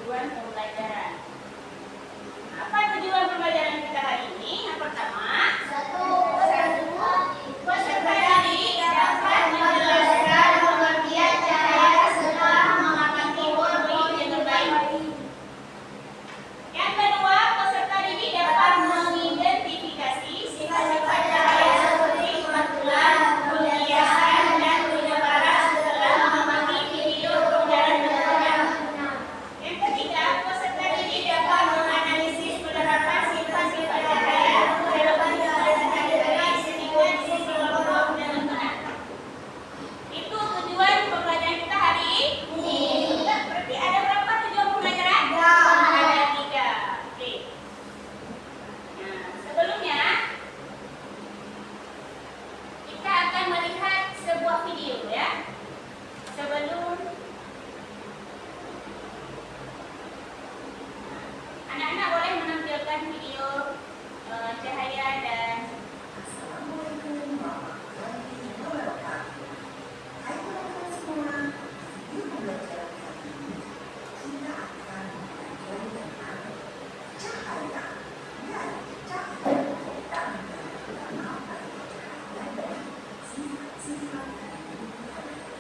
tujuan pembelajaran. Apa tujuan pembelajaran kita hari ini? Yang pertama, peserta didik dapat menjelaskan pengertian cahaya setelah mengamati poin dengan baik. Yang kedua, peserta didik dapat mengidentifikasi sifat-sifat cahaya seperti kemantulan, penghiasan, dan penyebaran setelah mengamati video pembelajaran berikutnya. Yang ketiga, peserta didik dapat menganalisis penerapan sifat-sifat cahaya relevan kepada tadi sehingga sisi kelompok dengan benar. Itu tujuan pembelajaran kita hari ini. Berarti ada berapa tujuan pembelajaran? Ada 3. Oke. Nah, sebelumnya kita akan melihat sebuah video ya. Sebelum anak-anak boleh menampilkan video cahaya dan Assalamualaikum warahmatullahi wabarakatuh. Hai teman-teman semua, di pembelajaran kali ini kita akan belajar tentang cahaya. Ya, cahaya dan apa itu cahaya dan sifat-sifat dari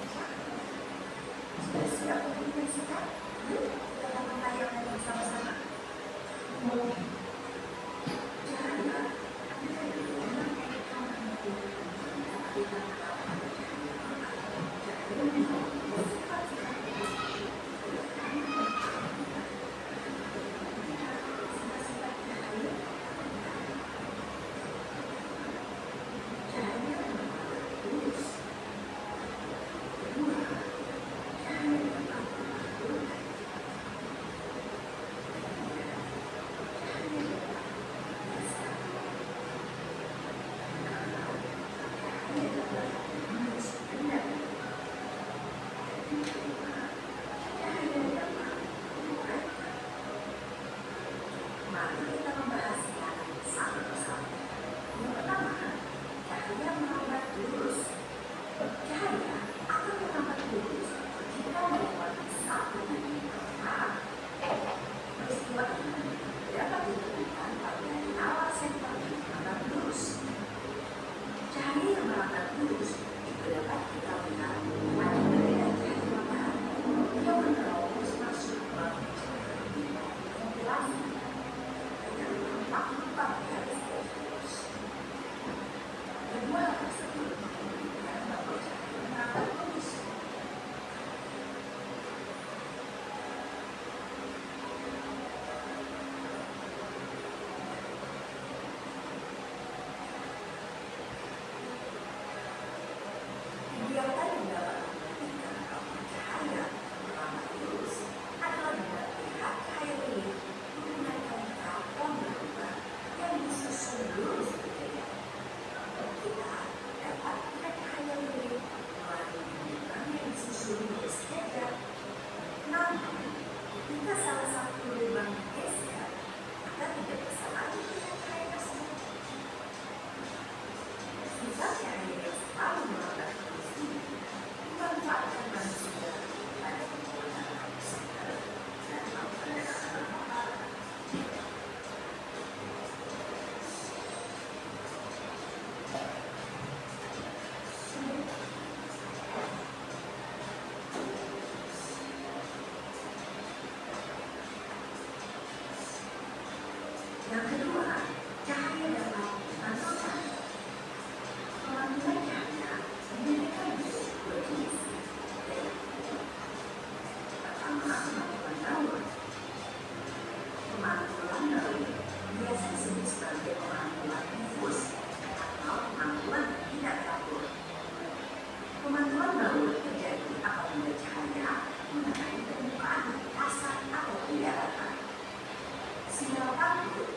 cahaya. Sudah siap untuk menyaksikan? Yuk kita membayangkan bersama-sama. Mari kita membahasnya satu persatu. Yang pertama, cahaya merambat lurus. Cahaya akan merambat lurus jika melewati satu titik terang. Peristiwa ini dapat ditentukan pada nalar senter merambat lurus. Cahaya yang merambat lurus juga dapat kita lihat pada perbedaan cahaya matahari yang menerobos masuk ke ventilasi. Kedua hal tersebut menunjukkan bahwa cahaya merambat lurus. Kegiatan yang dapat membuktikan bahwa cahaya merambat lurus adalah dengan melihat cahaya ini menggunakan karbon berubah yang disusun lurus ke jari. Kita dapat melihat cahaya ini melalui lubang yang disusun lurus ke jari. Namun, jika salah satu lubang digeser, maka tidak bisa lagi melihat cahaya tersebut. Sifat cahaya yang selalu merambat lurus ini dimanfaatkan manusia pada pembuatan komputer dan alat-alat. Yang kedua, cahaya dapat dipantulkan. Pemantulan cahaya memiliki dua jenis. Pertama, pemantulan daun. Pemantulan daun biasa disebut sebagai pemantulan difus atau pemantulan tidak teratur. Pemantulan daun terjadi apabila cahaya mengenai permukaan kasar atau tidak rata. Sinyal pantul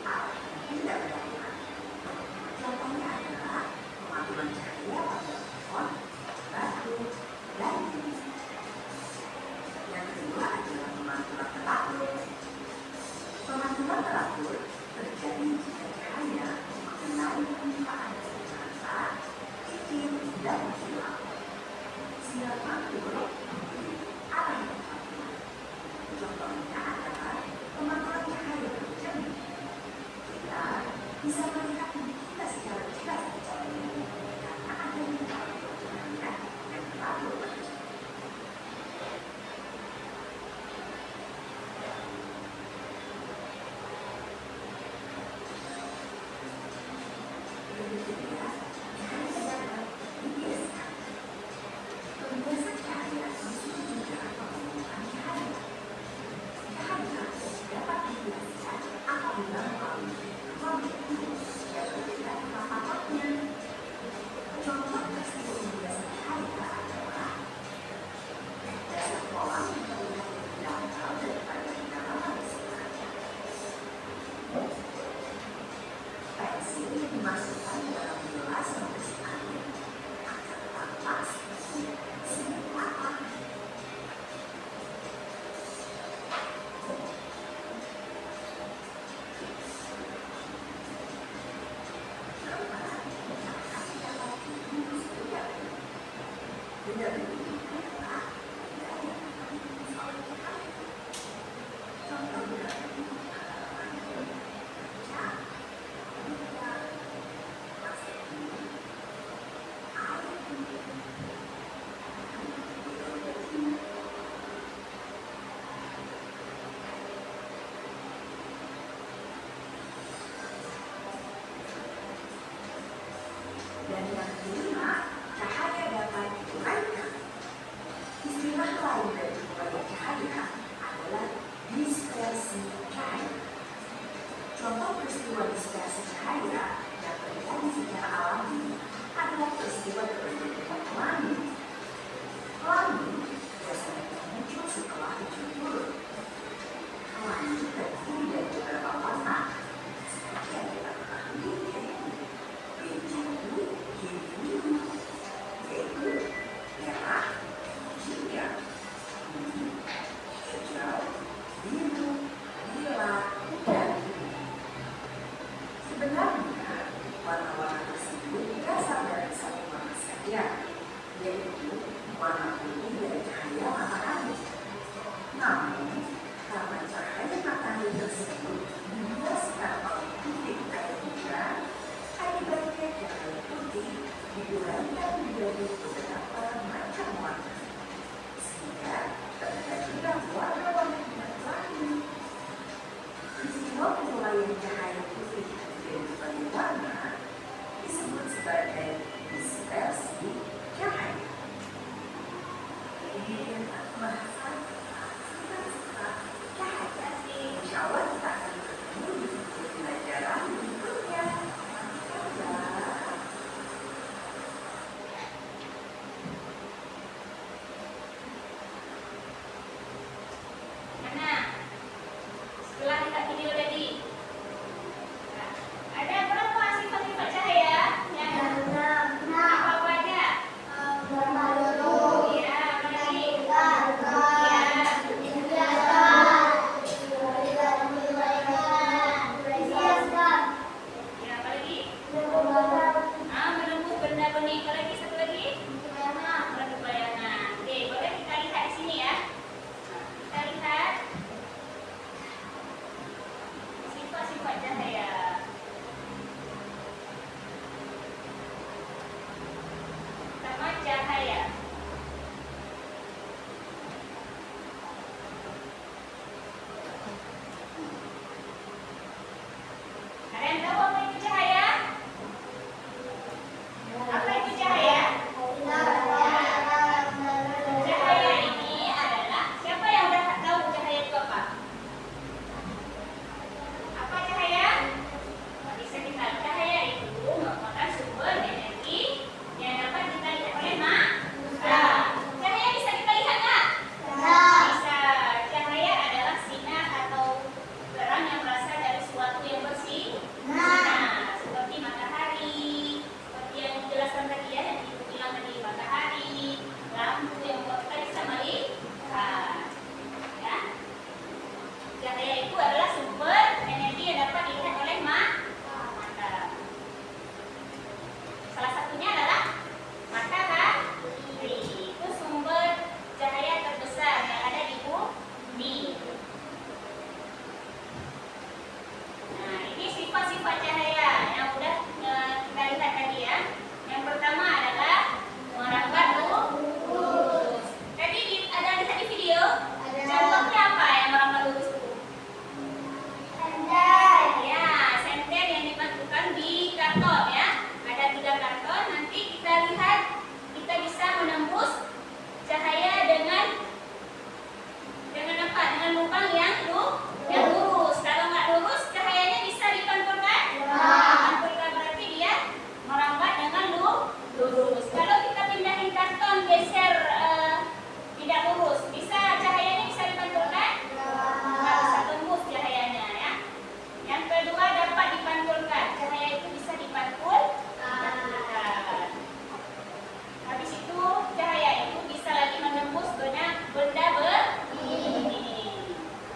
Peristiwa dispersi cahaya yang terjadi secara alami adalah peristiwa terbentuknya pelangi. Pelangi biasanya muncul setelah hujan turun. Pelangi terdiri dari beberapa warna, seperti yang kita ketahui biru, biru, yaitu merah, hijau, kuning, hijau, biru, lila, dan biru. Sebenarnya, warna-warna tersebut berasal dari satu warna saja, yaitu warna kuning dari cahaya matahari. Namun, karena cahaya matahari tersebut dibiaskan oleh titik air hujan, akibatnya cahaya putih diuraikan menjadi beberapa macam warna, sehingga terjadilah warna-warna yang lain. Peristiwa penilaian cahaya putih menjadi berbagai warna disebut sebagai dispersi cahaya. Insya Allah kita akan bertemu di video pelajaran berikutnya. Mana? Setelah lihat video tadi, ada berapa sifat-sifat cahaya yang apa aja? Ya, apa lagi? Ya, apa lagi? Menembus benda bening. Apa lagi? Satu lagi? Merebut bayangan. Oke, boleh kita lihat di sini ya. Kita lihat sifat-sifat cahaya. Pertama, cahaya. Ada yang tahu apa itu cahaya? Apa itu cahaya? Cahaya ini adalah, siapa yang udah tahu cahaya itu apa? Apa cahaya? Bisa kita lihat, cahaya itu merupakan sumber energi yang dapat kita lihat oleh mata. Cahaya bisa kita lihat nggak? Bisa. Cahaya adalah sinar atau terang yang berasal dari sesuatu yang bersih. Nah, seperti matahari, seperti yang dijelaskan tadi ya, yang Ibu bilang tadi, matahari, lampu yang buat kita bisa melihat. Ya. Cahaya itu adalah sumber energi yang dapat dilihat oleh mata. Salah satunya adalah matahari. Itu sumber cahaya terbesar yang ada di bumi. Nah, ini sifat-sifat cahaya yang udah kita lihat tadi ya. Yang pertama adalah merambat lurus. Tadi ada lihat di video? Contohnya apa yang merambat lurus itu? Ya, senter yang dimasukkan di karton ya. Ada 3 karton. Nanti kita lihat, kita bisa menembus cahaya dengan apa? Dengan lubang yang lurus. Kalau nggak lurus, cahayanya bisa dipantulkan. Dipantulkan berarti dia merambat dengan lurus. Kalau kita pindahin karton geser tidak lurus, bisa cahayanya bisa dipantulkan? Nggak bisa tembus cahayanya ya. Yang kedua, dapat dipantulkan. Cahaya itu bisa dipantulkan. Habis itu cahaya itu bisa lagi menembus benda bening.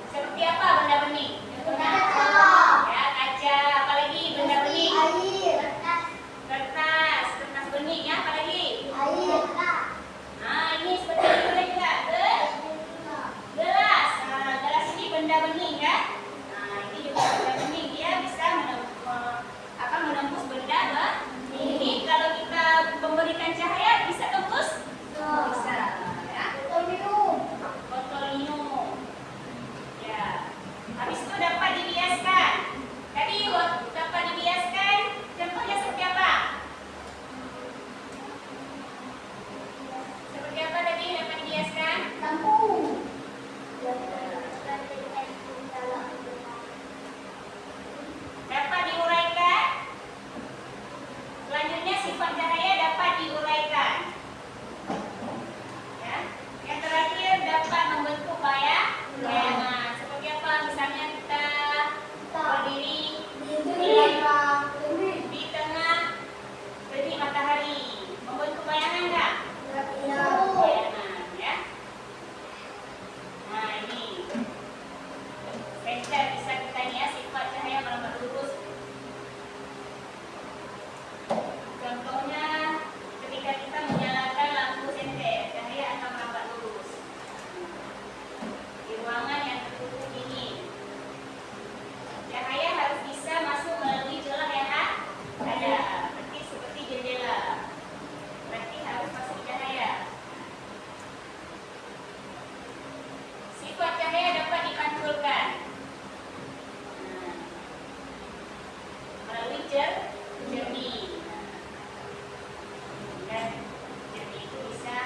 Seperti apa benda bening? Ya, kaca. Apalagi benda bening? Kertas bening ya. Apalagi? Nah, ini seperti ini juga. Gelas. Nah, gelas ini benda bening ya. Nah, ini juga benda bening. Dia bisa menembus benda bening. Kalau kita memberikan cahaya, bisa tembus? Bisa. Ya. Botol minum. Ya. Habis itu dapat dibiaskan. Tadi dapat dibiaskan. Contohnya seperti apa? Seperti apa tadi dapat dibiaskan? Dapat senter bisa kita nih ya, sifat cahaya melambat lurus. Contohnya ketika kita menyalakan lampu senter, cahaya akan melambat lurus. Di ruangan yang tertutup dingin, cahaya harus bisa masuk melalui celah yang ada, berarti seperti jendela. Berarti harus masuk cahaya. Sifat cahaya dapat dipantulkan melalui jernih. Dan jernih itu bisa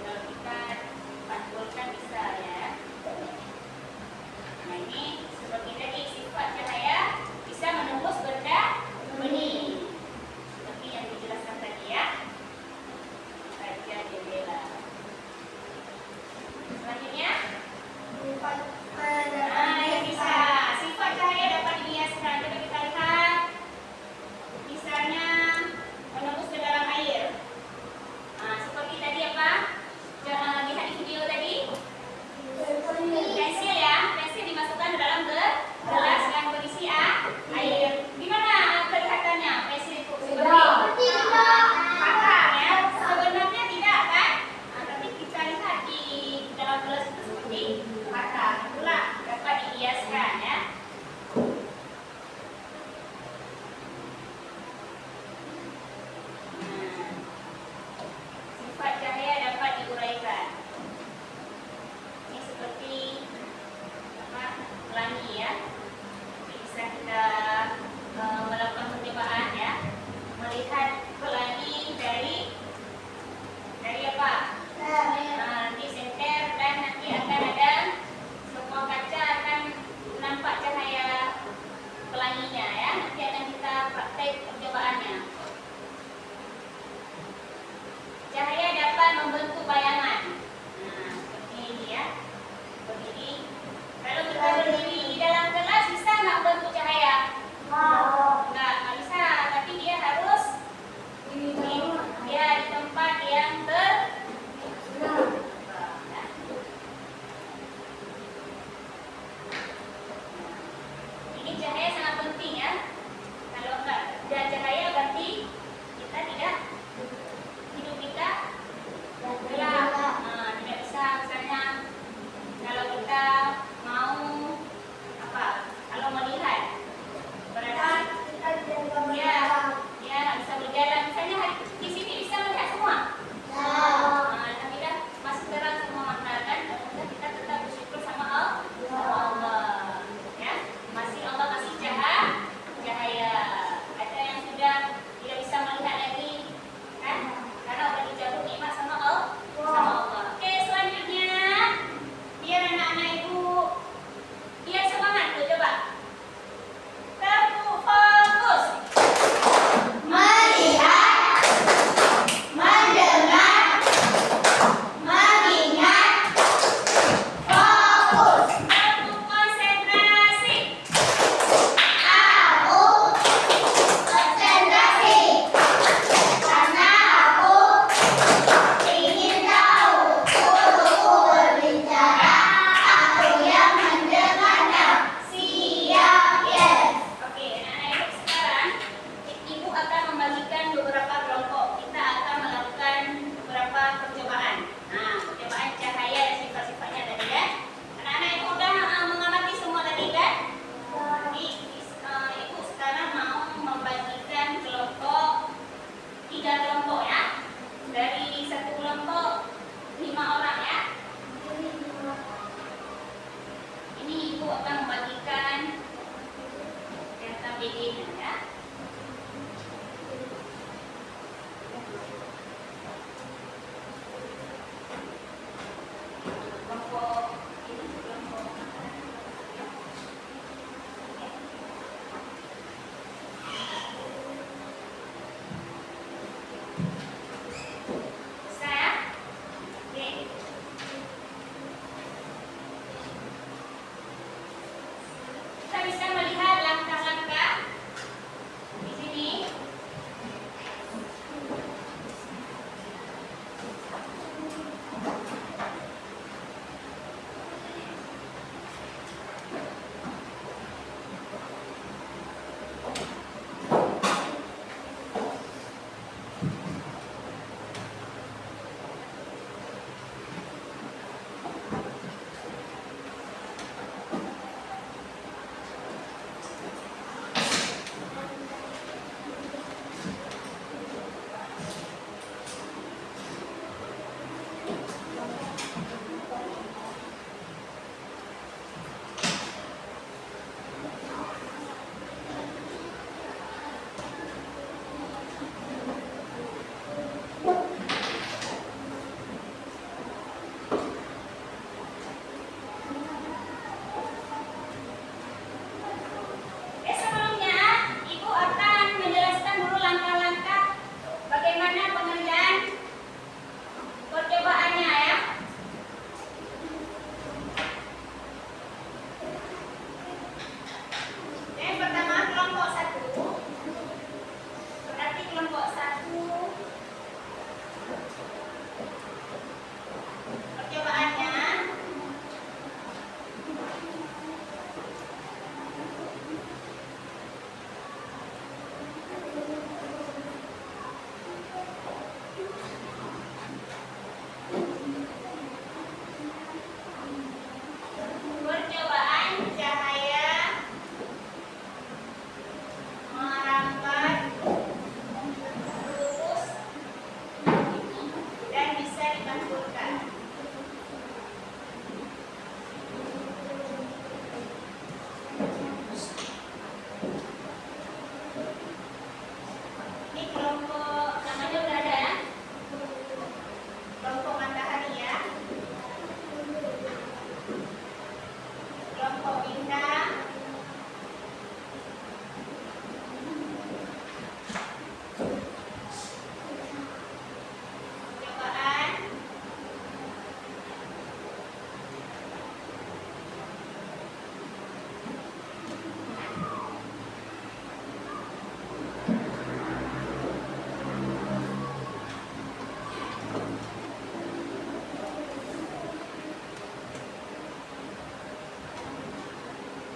kalau kita pantulkan bisa ya. Nah ini seperti tadi, sifat cahaya bisa menembus benda benih seperti yang dijelaskan tadi ya. Kaca jendela. Selanjutnya, yang bisa sifat cahaya dapat dibiaskan. Coba kita lihat, misalnya menembus ke dalam air. Seperti tadi apa? Jangan lihat di video tadi. Pensil ya, pensil dimasukkan ke dalam gelas yang berisi air. Gimana kelihatannya pensil itu? Seperti patah ya. Sebenarnya tidak kan? Tapi kita lihat di dalam gelas itu seperti patah. Itulah dapat dihiaskan ya. Sifat cahaya dapat diuraikan. Ini seperti pelangi ya. Bisa kita melakukan percobaan ya, melihat pelangi dari apa? Nanti senter dan nanti akan ada semua kaca akan nampak cahaya pelanginya ya. Nanti akan kita praktek percobaannya. Cahaya dapat membentuk bayangan. Seperti ini ya. Berdiri. Kalau kita berdiri di dalam kelas bisa nggak bentuk cahaya? Nggak bisa. Tapi dia harus di tempat yang ini cahaya sangat penting ya. Kalau nggak ada cahaya berarti kita tidak hidup kita gelap. Tidak bisa misalnya kalau kita mau apa? Kalau melihat berarti dia bisa berjalan. Misalnya di sini bisa melihat semua. Tapi dah masih terang semua mata kan? Dan kita tetap bersyukur sama Allah. Ya, masih Allah kasih cahaya. Ada yang sudah tidak bisa melihat lagi, kan? Karena udah dijauh nikmat sama Allah. Oke, selanjutnya biar anak-anak ibu biar semangat tuh, coba. Satu, fokus. Melihat, mendengar, mengingat, fokus. Satu, konsentrasi. Aku konsentrasi karena aku ingin tahu. Untukku berbicara, aku yang mendengarnya. Siap, yes. Oke, anak-anak ibu sekarang ibu akan membagikan beberapa kelompok. Kita akan melakukan beberapa percobaan. Percobaan cahaya dan sifat-sifatnya tadi ya. Anak-anak ibu udah mengamati semua tadi kan? Jadi ibu sekarang mau membagikan kelompok 3 kelompok ya. Dari satu kelompok 5 orang ya. Ini ibu akan membagikan data BD-nya ya. Kelompok ini kelompok bisa ya? Oke. Kita bisa melihat langkah-langkah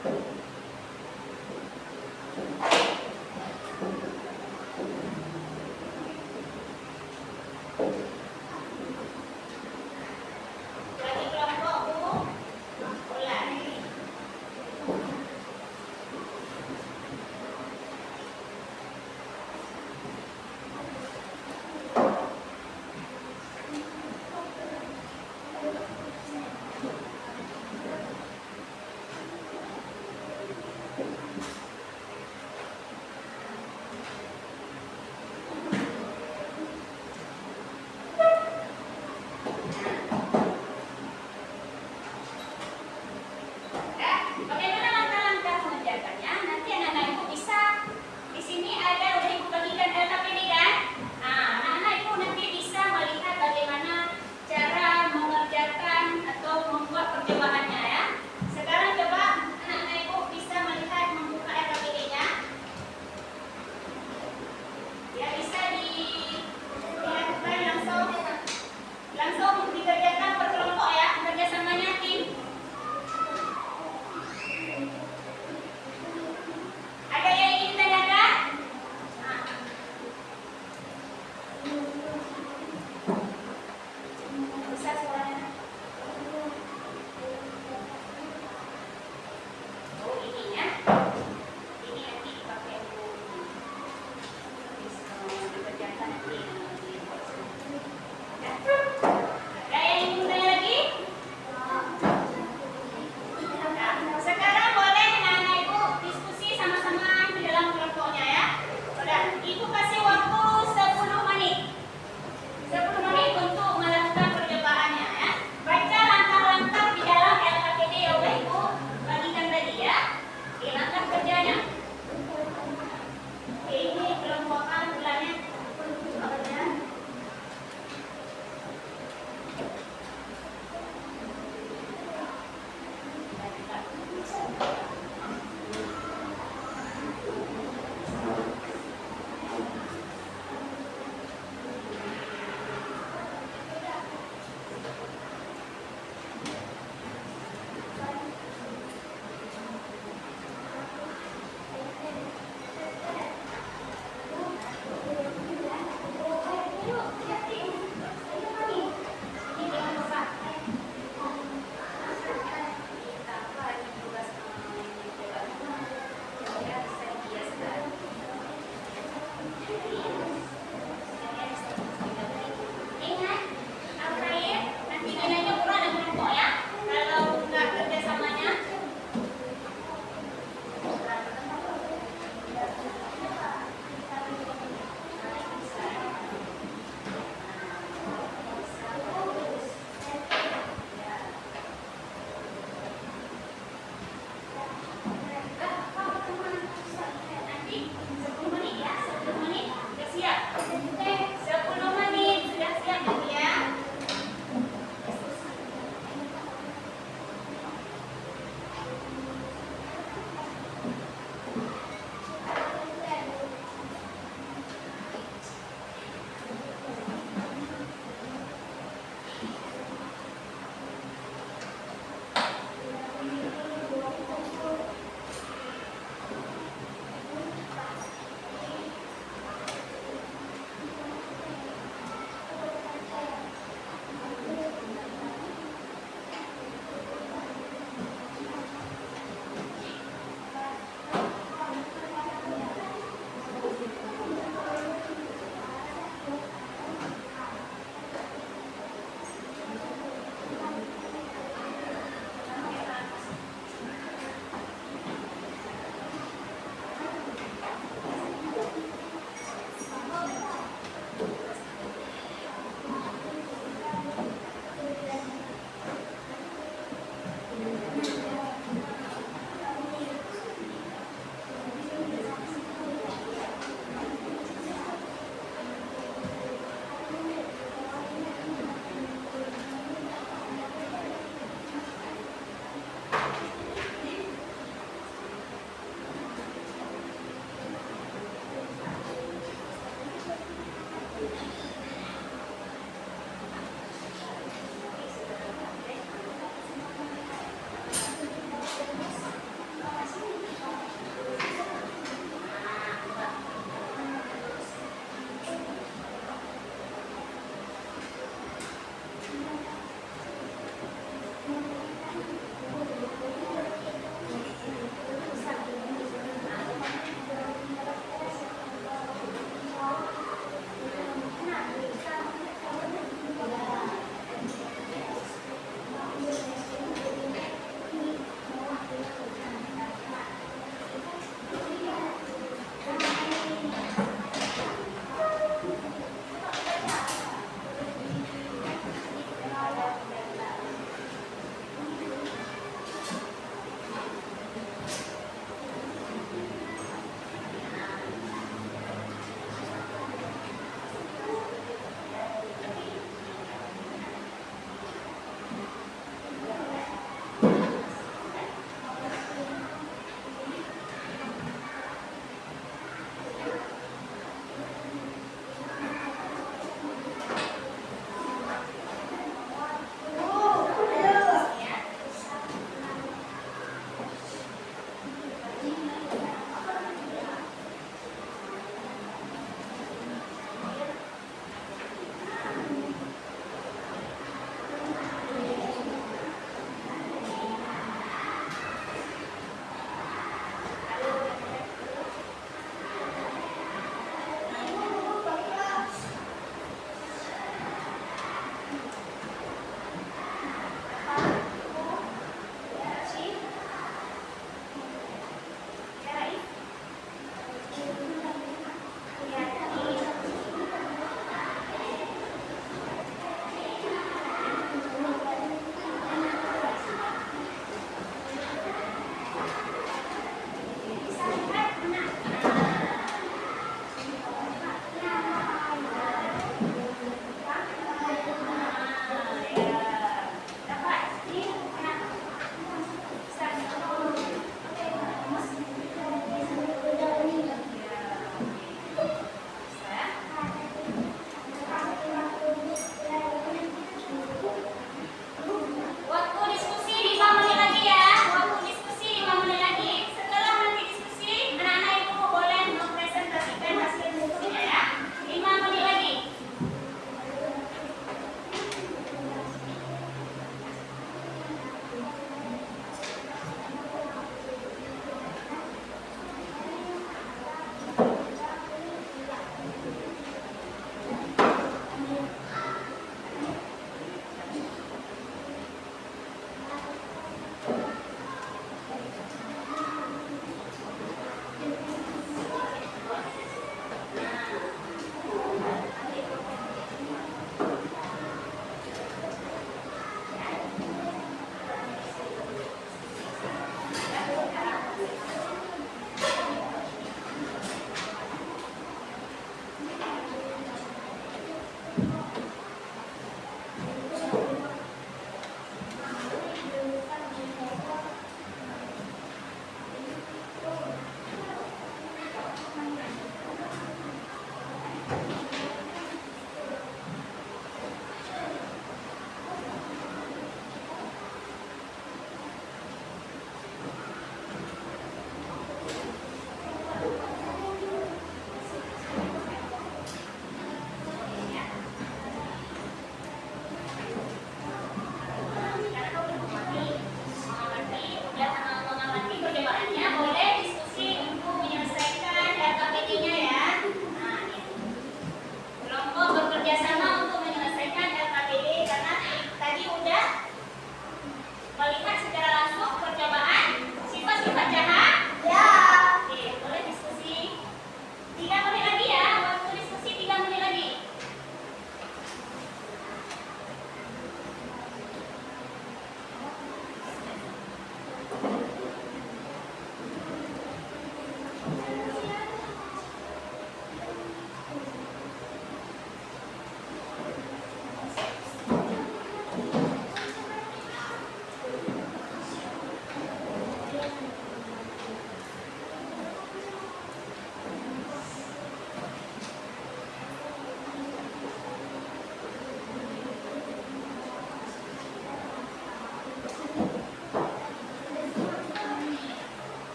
Bagi kelompok ulangi.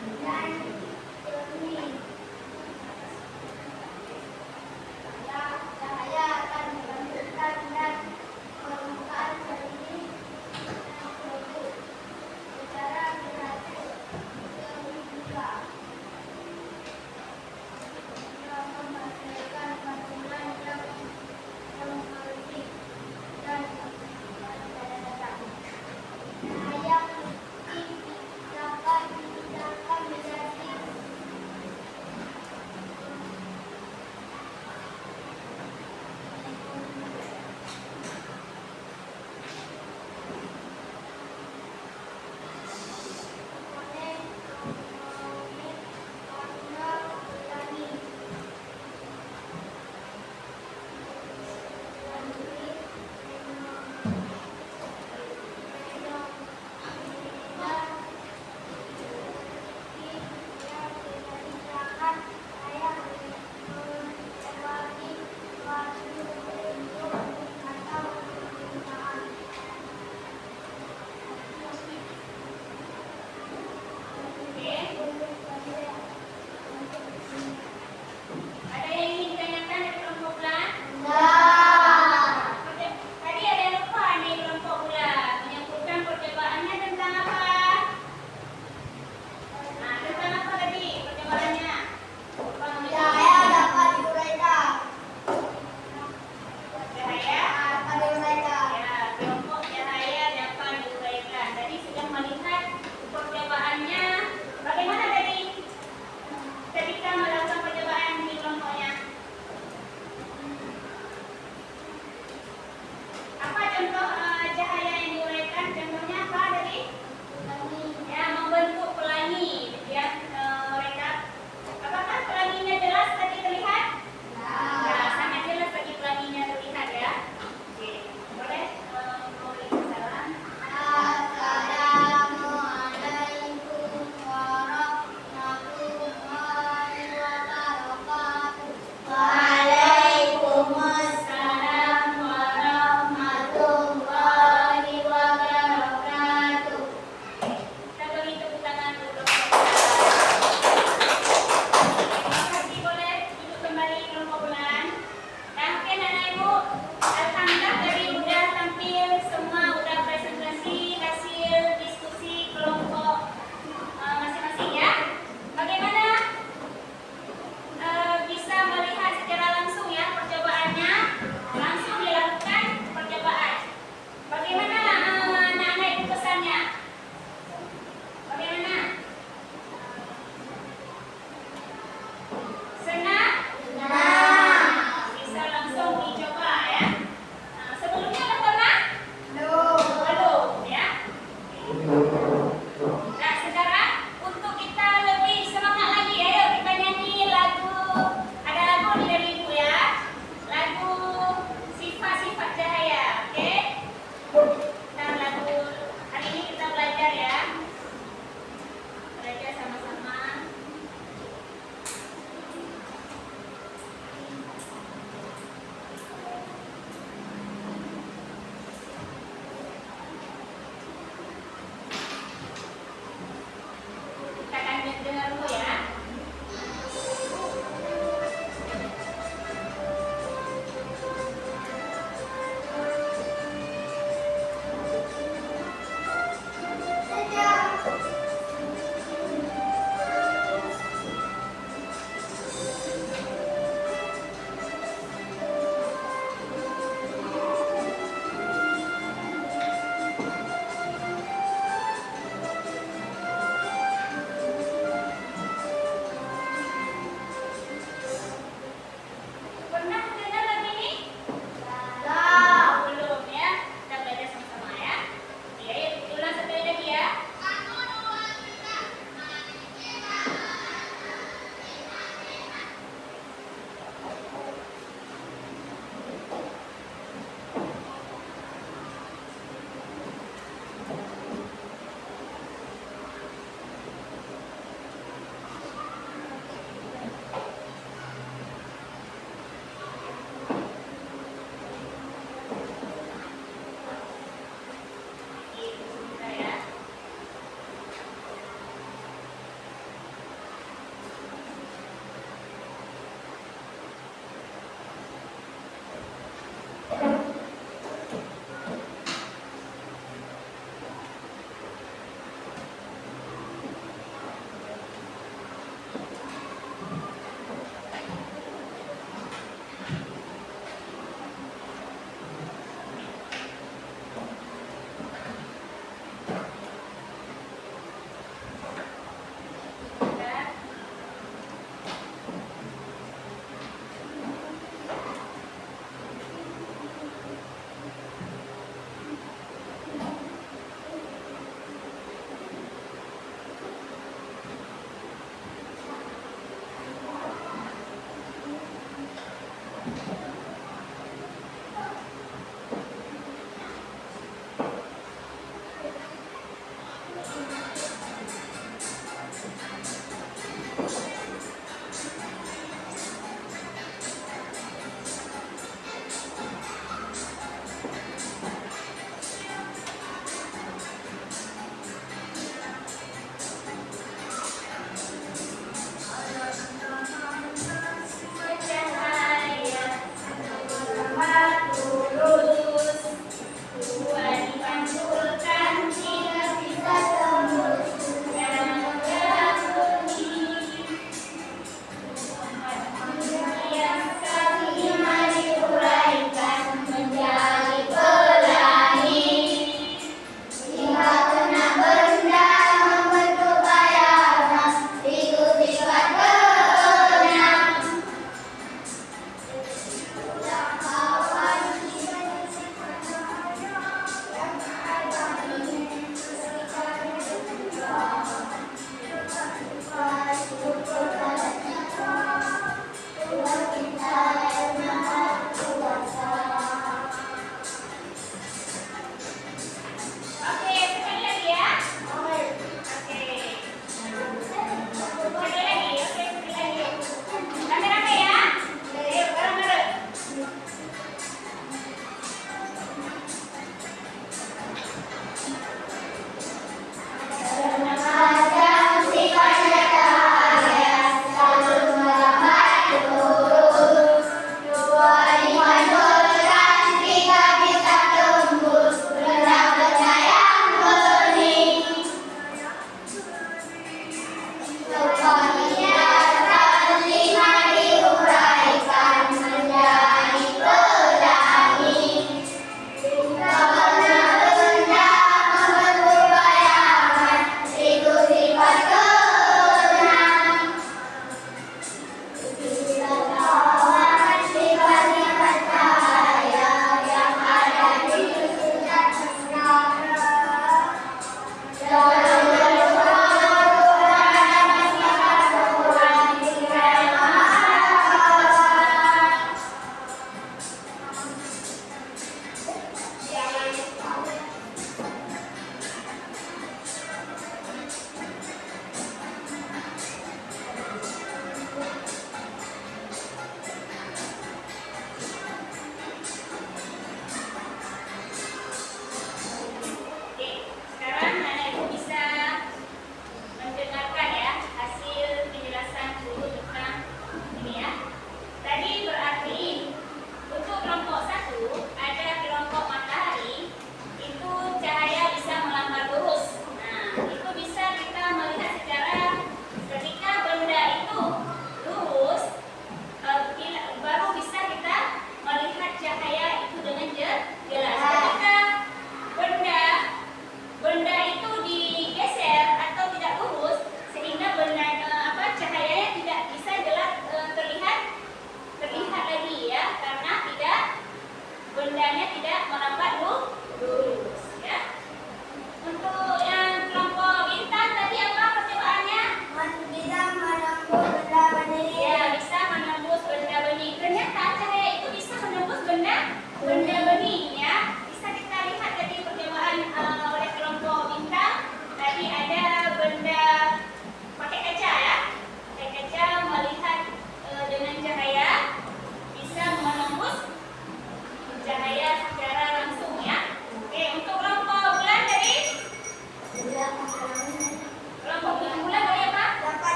dan jernih. Cahaya akan membangkitkan dan permukaan jernih yang produk secara berhasil terbuka. Yang menghasilkan pantulan yang mengerti dan datang. Cahaya putih dapat dipindahkan menjadi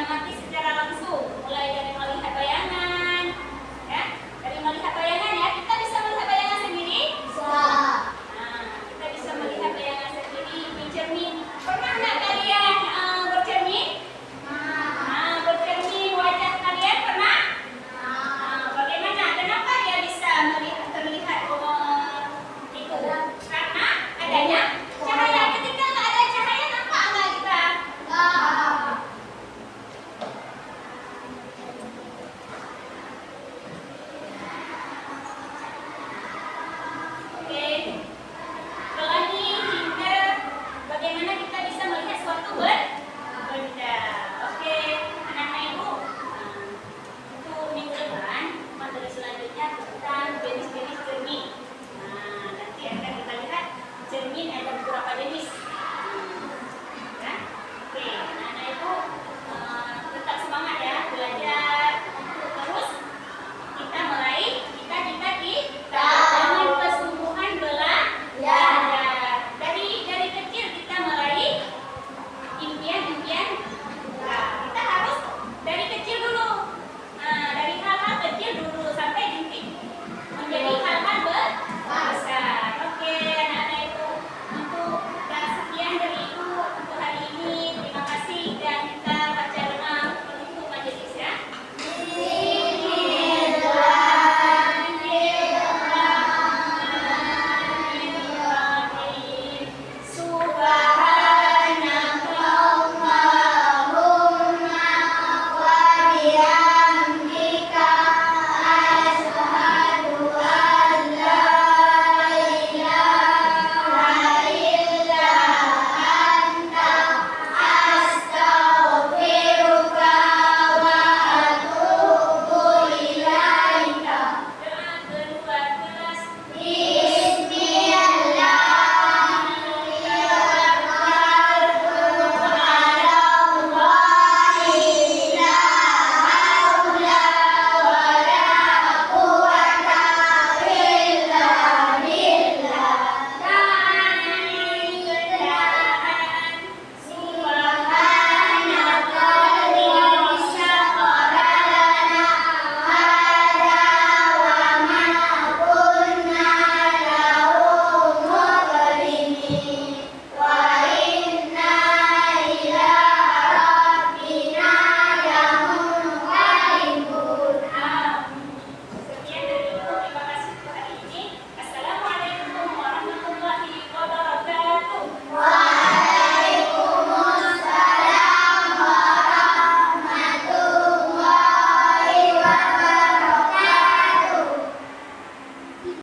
mengerti